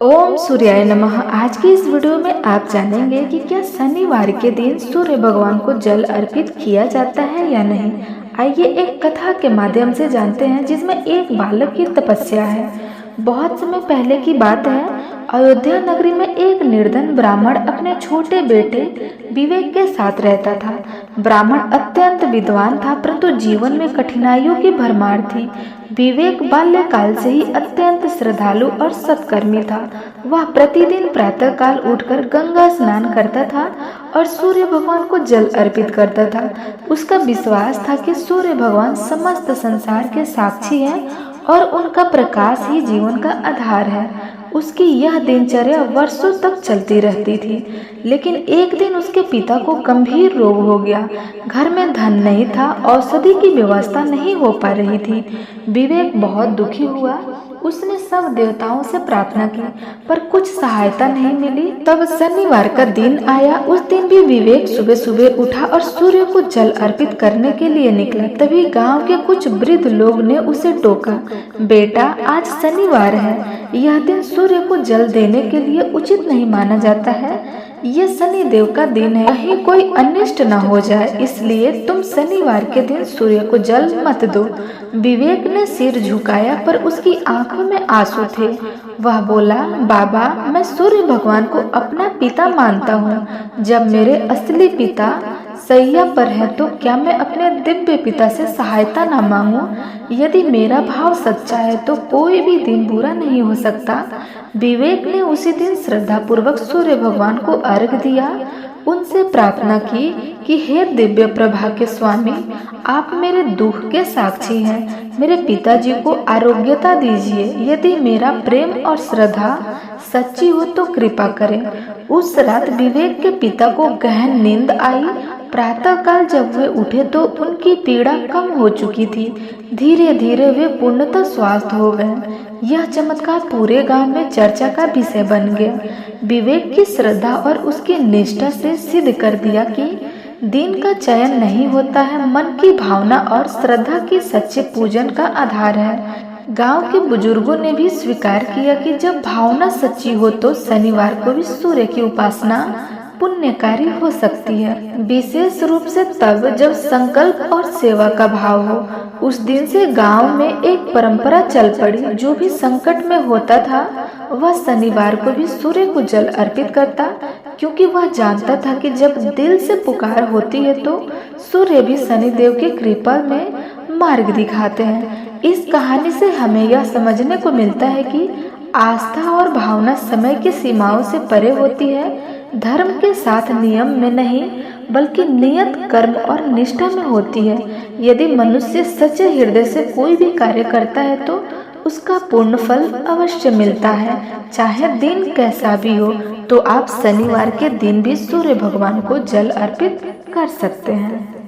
ओम सूर्याय नमः। आज की इस वीडियो में आप जानेंगे कि क्या शनिवार के दिन सूर्य भगवान को जल अर्पित किया जाता है या नहीं। आइए एक कथा के माध्यम से जानते हैं जिसमें एक बालक की तपस्या है। बहुत समय पहले की बात है। अयोध्या नगरी में एक निर्धन ब्राह्मण अपने छोटे बेटे विवेक के साथ रहता था। ब्राह्मण अत्यंत विद्वान था, परंतु जीवन में कठिनाइयों की भरमार थी। विवेक बाल्यकाल से ही अत्यंत श्रद्धालु और सत्कर्मी था। वह प्रतिदिन प्रातःकाल उठकर गंगा स्नान करता था और सूर्य भगवान को जल अर्पित करता था। उसका विश्वास था कि सूर्य भगवान समस्त संसार के साक्षी हैं और उनका प्रकाश ही जीवन का आधार है। उसकी यह दिनचर्या वर्षों तक चलती रहती थी, लेकिन एक दिन उसके पिता को गंभीर रोग हो गया। घर में धन नहीं था, औषधि की व्यवस्था नहीं हो पा रही थी। विवेक बहुत दुखी हुआ। उसने सब देवताओं से प्रार्थना की, पर कुछ सहायता नहीं मिली। तब शनिवार का दिन आया। उस दिन भी विवेक सुबह सुबह उठा और सूर्य को जल अर्पित करने के लिए निकला। तभी गांव के कुछ वृद्ध लोग ने उसे टोका, बेटा आज शनिवार है, यह दिन सूर्य को जल देने के लिए उचित नहीं माना जाता है। ये शनि देव का दिन है, कहीं कोई अनिष्ट न हो जाए, इसलिए तुम शनिवार के दिन सूर्य को जल मत दो। विवेक ने सिर झुकाया, पर उसकी आंखों में आंसू थे। वह बोला, बाबा मैं सूर्य भगवान को अपना पिता मानता हूँ। जब मेरे असली पिता सैया पर है तो क्या मैं अपने दिव्य पिता से सहायता न मांगूं? यदि मेरा भाव सच्चा है तो कोई भी दिन बुरा नहीं हो सकता। विवेक ने उसी दिन श्रद्धा पूर्वक सूर्य भगवान को अर्घ दिया। उनसे प्रार्थना की कि हे दिव्य प्रभा के स्वामी, आप मेरे दुख के साक्षी हैं। मेरे पिताजी को आरोग्यता दीजिए। यदि मेरा प्रेम और श्रद्धा सच्ची हो तो कृपा करें। उस रात विवेक के पिता को गहन नींद आई। प्रातःकाल जब वे उठे तो उनकी पीड़ा कम हो चुकी थी। धीरे धीरे वे पूर्णतः स्वस्थ हो गए। यह चमत्कार पूरे गांव में चर्चा का विषय बन गया। विवेक की श्रद्धा और उसकी निष्ठा से सिद्ध कर दिया कि दिन का चयन नहीं होता है, मन की भावना और श्रद्धा की सच्चे पूजन का आधार है। गांव के बुजुर्गों ने भी स्वीकार किया कि जब भावना सच्ची हो तो शनिवार को भी सूर्य की उपासना पुण्यकारी हो सकती है, विशेष रूप से तब जब संकल्प और सेवा का भाव हो। उस दिन से गांव में एक परंपरा चल पड़ी। जो भी संकट में होता था वह शनिवार को भी सूर्य को जल अर्पित करता, क्योंकि वह जानता था कि जब दिल से पुकार होती है तो सूर्य भी शनिदेव की कृपा में मार्ग दिखाते हैं। इस कहानी से हमें यह समझने को मिलता है कि आस्था और भावना समय की सीमाओं से परे होती है। धर्म के साथ नियम में नहीं, बल्कि नियत कर्म और निष्ठा में होती है। यदि मनुष्य सच्चे हृदय से कोई भी कार्य करता है तो उसका पूर्ण फल अवश्य मिलता है, चाहे दिन कैसा भी हो। तो आप शनिवार के दिन भी सूर्य भगवान को जल अर्पित कर सकते हैं।